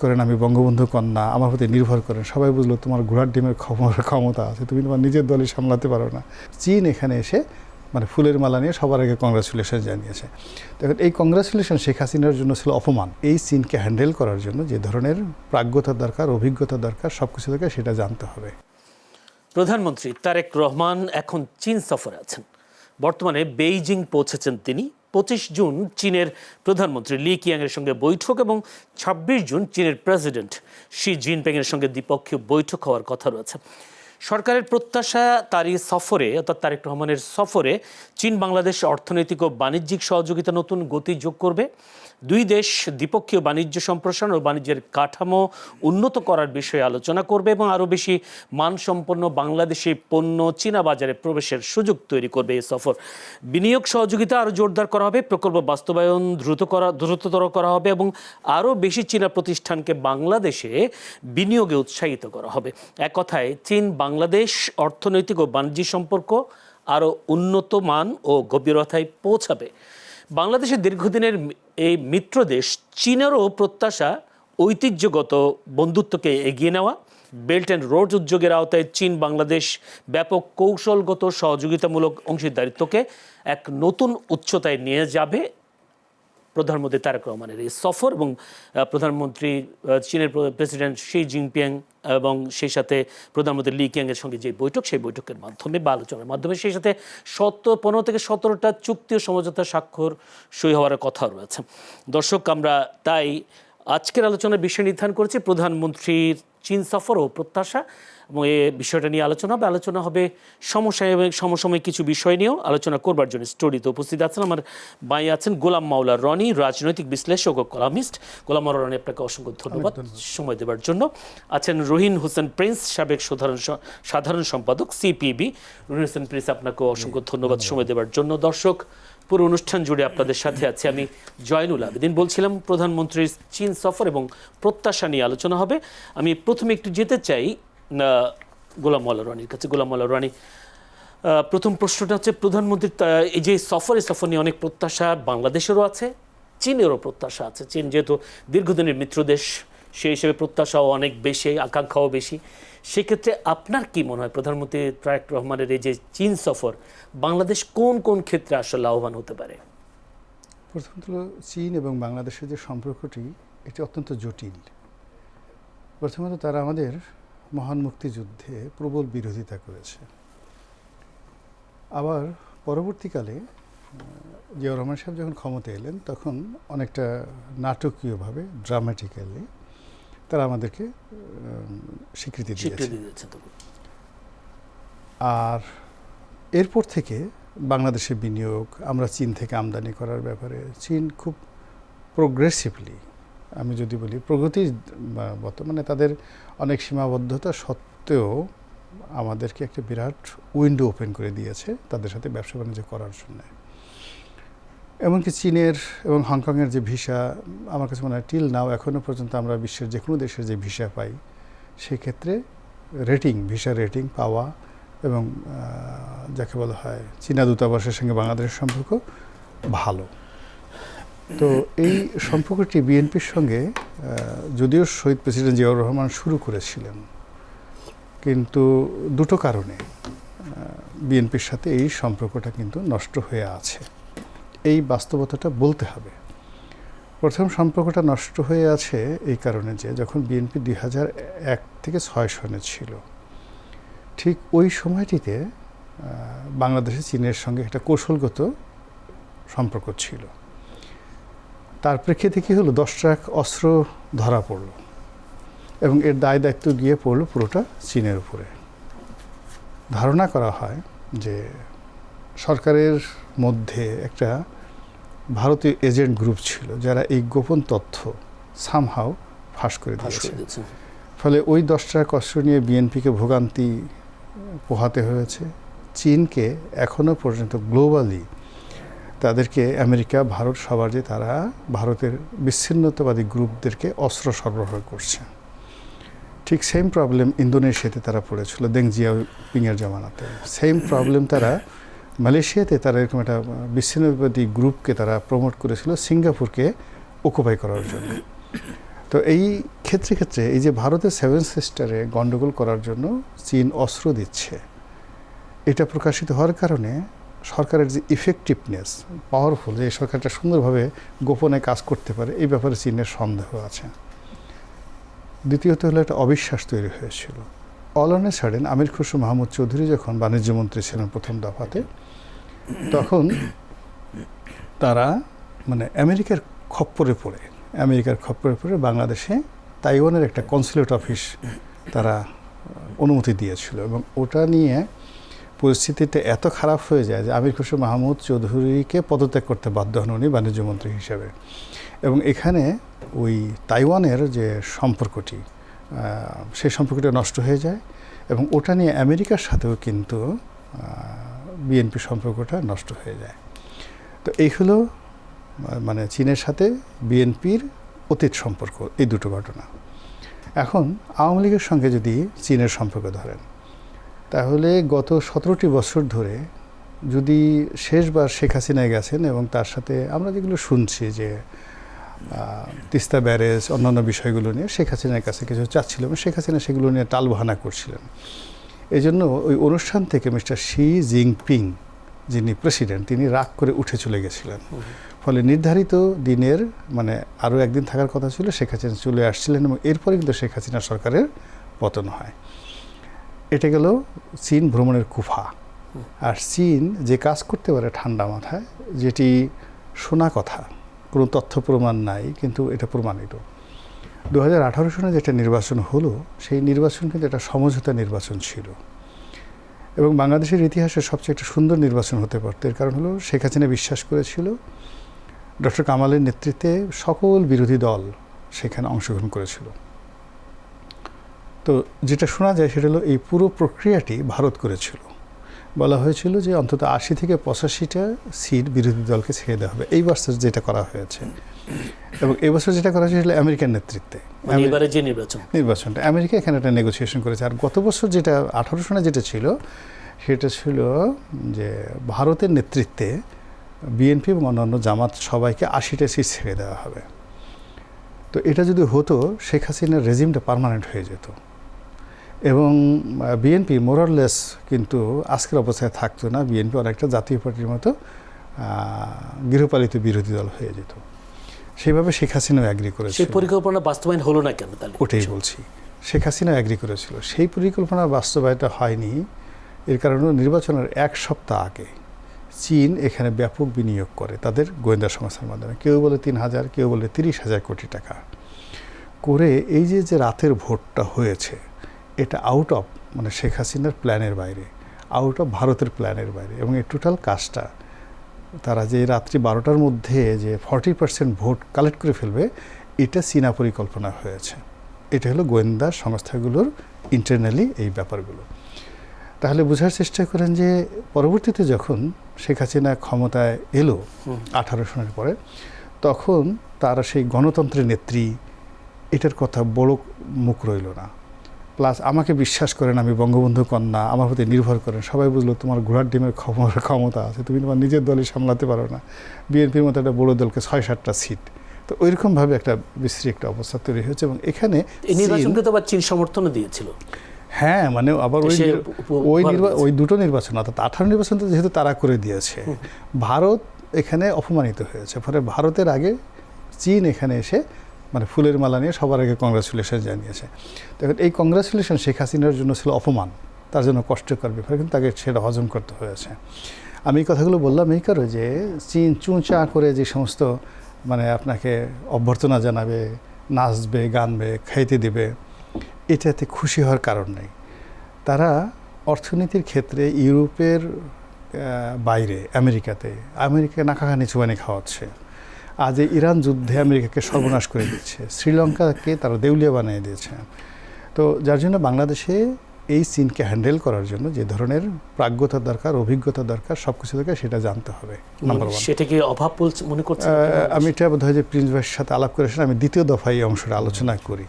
করেন আমি বঙ্গবন্ধু কন্যা, আমার প্রতি নির্ভর করেন, সবাই বুঝলো তোমার ঘোড়ার ডিমের ক্ষমতা আছে, তুমি তোমার নিজের দলই সামলাতে পারো না। চীন এখানে এসে মানে ফুলের মালা নিয়ে সবার আগে কংগ্রাচুলেশন জানিয়েছে। দেখুন এই কংগ্রাচুলেশন শেখ হাসিনার জন্য ছিল অপমান। এই চীনকে হ্যান্ডেল করার জন্য যে ধরনের প্রাজ্ঞতা দরকার, অভিজ্ঞতা দরকার, সব কিছু দরকার, সেটা জানতে হবে। প্রধানমন্ত্রী তারেক রহমান এখন চীন সফরে আছেন। বর্তমানে বেইজিং পৌঁছেছেন তিনি। 25 জুন চীনের প্রধানমন্ত্রী লি কিয়াংয়ের সঙ্গে বৈঠক এবং 26 জুন চীনের প্রেসিডেন্ট শি জিনপিংয়ের সঙ্গে দ্বিপক্ষীয় বৈঠক হওয়ার কথা রয়েছে। সরকারের প্রত্যাশা তারই সফরে, অর্থাৎ তারেক রহমানের সফরে চীন বাংলাদেশ অর্থনৈতিক ও বাণিজ্যিক সহযোগিতা নতুন গতি যোগ করবে। দুই দেশ দ্বিপক্ষীয় বাণিজ্য সম্প্রসারণ ও বাণিজ্যের কাঠামো উন্নত করার বিষয়ে আলোচনা করবে এবং আরও বেশি মানসম্পন্ন বাংলাদেশি পণ্য চীনা বাজারে প্রবেশের সুযোগ তৈরি করবে এই সফর। বিনিয়োগ সহযোগিতা আরও জোরদার করা হবে, প্রকল্প বাস্তবায়ন দ্রুততর করা হবে এবং আরও বেশি চীনা প্রতিষ্ঠানকে বাংলাদেশে বিনিয়োগে উৎসাহিত করা হবে। এক কথায় চীন বাংলাদেশ অর্থনৈতিক ও বাণিজ্যিক সম্পর্ক আরও উন্নত মান ও গভীরতায় পৌঁছাবে। বাংলাদেশের দীর্ঘদিনের এই মিত্র দেশ চীনেরও প্রত্যাশা ঐতিহ্যগত বন্ধুত্বকে এগিয়ে নেওয়া। বেল্ট অ্যান্ড রোড উদ্যোগের আওতায় চীন বাংলাদেশ ব্যাপক কৌশলগত সহযোগিতামূলক অংশীদারিত্বকে এক নতুন উচ্চতায় নিয়ে যাবে প্রধানমন্ত্রী তারেক রহমানের এই সফর এবং প্রধানমন্ত্রী চীনের প্রেসিডেন্ট শি জিনপিং এবং সেই সাথে প্রধানমন্ত্রী লি কিয়াংয়ের সঙ্গে যে বৈঠক, সেই বৈঠকের মাধ্যমে বা আলোচনার মাধ্যমে সেই সাথে 15 থেকে 17টা চুক্তি ও সমঝোতা স্বাক্ষর সই হওয়ার কথা রয়েছে। দর্শক, আমরা তাই আজকের আলোচনার বিষয় নির্ধারণ করেছি প্রধানমন্ত্রীর চীন সফর ও প্রত্যাশা, এবং এই বিষয়টা নিয়ে আলোচনা হবে সমসাময়িক কিছু বিষয় নিয়েও আলোচনা করবার জন্য স্টুডিওতে উপস্থিত আছেন আমার বাই আছেন গোলাম মাওলা রনি, রাজনৈতিক বিশ্লেষক ও কলামিস্ট। গোলাম মাওলা রনি, আপনাকে অসংখ্য ধন্যবাদ সময় দেওয়ার জন্য। আছেন রহিন হোসেন প্রিন্স, সাবেক সাধারণ সম্পাদক সিপিবি। রহিন হোসেন প্রিন্স, আপনাকে অসংখ্য ধন্যবাদ সময় দেওয়ার জন্য। দর্শক, পুরো অনুষ্ঠান জুড়ে আপনাদের সাথে আছি আমি জয়নুল আবেদিন। বলছিলাম প্রধানমন্ত্রীর চীন সফর এবং প্রত্যাশা নিয়ে আলোচনা হবে। আমি প্রথমে একটু যেতে চাই গোলাম মাওলা রনির কাছে। গোলাম মাওলা রনি, প্রথম প্রশ্নটা হচ্ছে প্রধানমন্ত্রীর এই যে সফর নিয়ে অনেক প্রত্যাশা বাংলাদেশেরও আছে, চীনেরও প্রত্যাশা আছে। চীন যেহেতু দীর্ঘদিনের মিত্র দেশ, সেই হিসেবে প্রত্যাশাও অনেক বেশি, আকাঙ্ক্ষাও বেশি। সেক্ষেত্রে আপনার কি মনে হয় প্রধানমন্ত্রী তারেক রহমানের এই যে চীন সফর বাংলাদেশ কোন কোন ক্ষেত্রে আসলে লাভবান হতে পারে? প্রথমত চীন এবং বাংলাদেশের যে সম্পর্কটি, এটি অত্যন্ত জটিল। প্রথমত তারা আমাদের মহান মুক্তিযুদ্ধে প্রবল বিরোধিতা করেছে। আবার পরবর্তীকালে জিয়াউর রহমান সাহেব যখন ক্ষমতা এলেন, তখন অনেকটা নাটকীয়ভাবে, ড্রামাটিক্যালি তারা আমাদেরকে স্বীকৃতি দিয়েছে। আর এরপর থেকে বাংলাদেশে বিনিয়োগ, আমরা চীন থেকে আমদানি করার ব্যাপারে চীন খুব প্রোগ্রেসিভলি, আমি যদি বলি প্রগতির বর্তমানে তাদের অনেক সীমাবদ্ধতা সত্ত্বেও আমাদেরকে একটা বিরাট উইন্ডো ওপেন করে দিয়েছে তাদের সাথে ব্যবসা বাণিজ্য করার জন্য। এমনকি চীনের এবং হংকংয়ের যে ভিসা, আমার কাছে মনে হয় টিল নাও এখনও পর্যন্ত আমরা বিশ্বের যে কোনো দেশের যে ভিসা পাই, সেক্ষেত্রে ভিসা রেটিং পাওয়া এবং যাকে বলা হয় চীনা দূতাবাসের সঙ্গে বাংলাদেশের সম্পর্ক ভালো। তো এই সম্পর্কটি বিএনপির সঙ্গে যদিও শহীদ প্রেসিডেন্ট জিয়াউর রহমান শুরু করেছিলেন, কিন্তু দুটো কারণে বিএনপির সাথে এই সম্পর্কটা কিন্তু নষ্ট হয়ে আছে, এই বাস্তবতাটা বলতে হবে। প্রথম সম্পর্কটা নষ্ট হয়ে আছে এই কারণে যে যখন বিএনপি 2001 থেকে 6 সনে ছিল, ঠিক ওই সময়টিতে বাংলাদেশে চীনের সঙ্গে একটা কৌশলগত সম্পর্ক ছিল। তার প্রেক্ষিতে কী হলো, 10 ট্রাক অস্ত্র ধরা পড়ল এবং এর দায় দায়িত্ব গিয়ে পড়ল পুরোটা চীনের উপরে। ধারণা করা হয় যে সরকারের মধ্যে একটা ভারতীয় এজেন্ট গ্রুপ ছিল যারা এই গোপন তথ্য সামহাও ফাঁস করে দিয়েছে। ফলে ওই 10 ট্রাক অস্ত্র নিয়ে বিএনপিকে ভোগান্তি পোহাতে হয়েছে। চীনকে এখনও পর্যন্ত গ্লোবালি তাদেরকে আমেরিকা, ভারত সবার যে তারা ভারতের বিচ্ছিন্নতাবাদী গ্রুপদেরকে অস্ত্র সরবরাহ করছে। ঠিক সেম প্রবলেম ইন্দোনেশিয়াতে তারা পড়েছিল দেং জিয়াওপিংয়ের জামানাতে। সেম প্রবলেম তারা মালয়েশিয়াতে, তারা এরকম একটা বিচ্ছিন্নতাবাদী গ্রুপকে তারা প্রমোট করেছিল সিঙ্গাপুরকে অকুপাই করার জন্য। তো এই ক্ষেত্রে এই যে ভারতের সেভেন সিস্টারে গণ্ডগোল করার জন্য চীন অস্ত্র দিচ্ছে, এটা প্রকাশিত হওয়ার কারণে সরকারের যে ইফেক্টিভনেস, পাওয়ারফুল, যে সরকারটা সুন্দরভাবে গোপনে কাজ করতে পারে, এই ব্যাপারে চীনের সন্দেহ আছে। দ্বিতীয়ত হলো একটা অবিশ্বাস তৈরি হয়েছিল। অল অন এ সাডেন আমির খসরু মাহমুদ চৌধুরী যখন বাণিজ্য মন্ত্রী ছিলেন প্রথম দফাতে, তখন তারা মানে আমেরিকার খপ্পরে পড়ে বাংলাদেশে তাইওয়ানের একটা কনসুলেট অফিস তারা অনুমতি দিয়েছিল, এবং ওটা নিয়ে পরিস্থিতিটা এত খারাপ হয়ে যায় যে আমির খসরু মাহমুদ চৌধুরীকে পদত্যাগ করতে বাধ্য হন উনি বাণিজ্য মন্ত্রী হিসেবে। এবং এখানে ওই তাইওয়ানের যে সম্পর্কটি, সেই সম্পর্কটা নষ্ট হয়ে যায়, এবং ওটা নিয়ে আমেরিকার সাথেও কিন্তু বিএনপি সম্পর্কটা নষ্ট হয়ে যায়। তো এই হলো মানে চীনের সাথে বিএনপির অতীত সম্পর্ক, এই দুটো ঘটনা। এখন আওয়ামী লীগের সঙ্গে যদি চীনের সম্পর্ক ধরেন, তাহলে গত 17টি বছর ধরে যদি শেষবার শেখ হাসিনায় গেছেন, এবং তার সাথে আমরা যেগুলো শুনছি যে তিস্তা ব্যারেজ অন্যান্য বিষয়গুলো নিয়ে শেখ হাসিনার কাছে কিছু চাচ্ছিল, এবং শেখ হাসিনা সেগুলো নিয়ে টালবাহানা করছিলেন। এই জন্য ওই অনুষ্ঠান থেকে মিস্টার শি জিনপিং, যিনি প্রেসিডেন্ট, তিনি রাগ করে উঠে চলে গেছিলেন। ফলে নির্ধারিত দিনের মানে আরও একদিন থাকার কথা ছিল, শেখ হাসিনা চলে আসছিলেন, এবং এরপরে কিন্তু শেখ হাসিনা সরকারের পতন হয়। এটা গেল চীন ভ্রমণের কুফা। আর চীন যে কাজ করতে পারে ঠান্ডা মাথায়, যেটি শোনা কথা, কোনো তথ্য প্রমাণ নাই, কিন্তু এটা প্রমাণিত। 2018 সনে যেটা নির্বাচন হলো, সেই নির্বাচন কিন্তু একটা সমঝোতা নির্বাচন ছিল, এবং বাংলাদেশের ইতিহাসে সবচেয়ে একটা সুন্দর নির্বাচন হতে পারত। এর কারণ হলো শেখ হাসিনা বিশ্বাস করেছিল, ডক্টর কামালের নেতৃত্বে সকল বিরোধী দল সেখানে অংশগ্রহণ করেছিল। তো যেটা শোনা যায় সেটা হলো এই পুরো প্রক্রিয়াটি ভারত করেছিল। বলা হয়েছিল যে অন্তত 80 থেকে 85টা সিট বিরোধী দলকে ছেড়ে দেওয়া হবে। এই বছর যেটা করা হয়েছে, এবং এই বছর যেটা করা হয়েছে আমেরিকার নেতৃত্বে যে নির্বাচনটা আমেরিকা এখানে একটা নেগোসিয়েশন করেছে। আর গত বছর যেটা 18 সনে যেটা ছিল, সেটা ছিল যে ভারতের নেতৃত্বে বিএনপি এবং অন্যান্য জামাত সবাইকে 80টা সিট ছেড়ে দেওয়া হবে। তো এটা যদি হতো, শেখ হাসিনার রেজিমটা পার্মানেন্ট হয়ে যেত, এবং বিএনপি মোরারলেস কিন্তু আজকের অবস্থায় থাকতো না। বিএনপি অনেকটা জাতীয় পার্টির মতো গৃহপালিত বিরোধী দল হয়ে যেত। সেইভাবে শেখ হাসিনাও অ্যাগ্রি করেছিল। সেই পরিকল্পনা বাস্তবায়ন হলো না কেন তাহলে? ওটাই বলছি, শেখ হাসিনাও অ্যাগ্রি করেছিল। সেই পরিকল্পনা বাস্তবায়নটা হয়নি। এর কারণে নির্বাচনের 1 সপ্তাহ আগে চীন এখানে ব্যাপক বিনিয়োগ করে তাদের গোয়েন্দা সংস্থার মাধ্যমে। কেউ বলে 3,000, কেউ বলে 30,000 কোটি টাকা করে। এই যে রাতের ভোটটা হয়েছে, এটা আউট অফ মানে শেখ হাসিনার প্ল্যানের বাইরে, আউট অফ ভারতের প্ল্যানের বাইরে। এবং এই টোটাল কাজটা তারা যে রাত্রি 12টার মধ্যে যে 40% ভোট কালেক্ট করে ফেলবে, এটা চীনা পরিকল্পনা হয়েছে। এটা হলো গোয়েন্দা সংস্থাগুলোর ইন্টারনালি এই ব্যাপারগুলো। তাহলে বোঝার চেষ্টা করেন যে পরবর্তীতে যখন শেখ হাসিনা ক্ষমতায় এলো 18 সনের পরে, তখন তারা সেই গণতন্ত্রের নেত্রী এটার কথা বড় মুখ রইল না। প্লাস আমাকে বিশ্বাস করেন, আমি বঙ্গবন্ধু কন্যা, আমার প্রতি নির্ভর করেন। সবাই বুঝলো তোমার ঘোড়ার ডিমের ক্ষমতা আছে, তুমি তোমার নিজের দলই সামলাতে পারো না। বিএনপির মতো একটা বড় দলকে 6-7টা সিট, তো ওইরকমভাবে একটা বিশ্রী একটা অবস্থা তৈরি হয়েছে। এবং এখানে নির্বাচনকে তো আবার চীন সমর্থনও দিয়েছিল। হ্যাঁ, মানে আবার ওই দুটো নির্বাচন, অর্থাৎ 18 নির্বাচন তো যেহেতু তারা করে দিয়েছে, ভারত এখানে অপমানিত হয়েছে। ফলে ভারতের আগে চীন এখানে এসে মানে ফুলের মালা নিয়ে সবার আগে কংগ্রাচুলেশন জানিয়েছে। তখন এই কংগ্রাচুলেশন শেখ হাসিনার জন্য ছিল অপমান, তার জন্য কষ্টকর ব্যাপার, কিন্তু তাকে সেটা হজম করতে হয়েছে। আমি এই কথাগুলো বললাম এই কারণে যে চীন চুঁচা করে যে সমস্ত মানে আপনাকে অভ্যর্থনা জানাবে, নাচবে, গানবে, খাইতে দেবে, এটাতে খুশি হওয়ার কারণ নেই। তারা অর্থনীতির ক্ষেত্রে ইউরোপের বাইরে আমেরিকা নাকাখানি চুবানি খাওয়াচ্ছে। আজ ইরান যুদ্ধে আমেরিকাকে সর্বনাশ করে দিচ্ছে, শ্রীলঙ্কাকে তারা দেউলিয়া বানিয়ে দিয়েছে। তো যার জন্য বাংলাদেশে এই চীনকে হ্যান্ডেল করার জন্য যে ধরনের প্রাজ্ঞতা দরকার, অভিজ্ঞতা দরকার, সব কিছু দরকার, সেটা জানতে হবে। নাম্বার 1, সেটা কি অভাব মনে করছেন? আমি এটা বোধহয় যে প্রিন্স ভাইয়ের সাথে আলাপ করেছেন, আমি দ্বিতীয় দফায় এই অংশটা আলোচনা করি।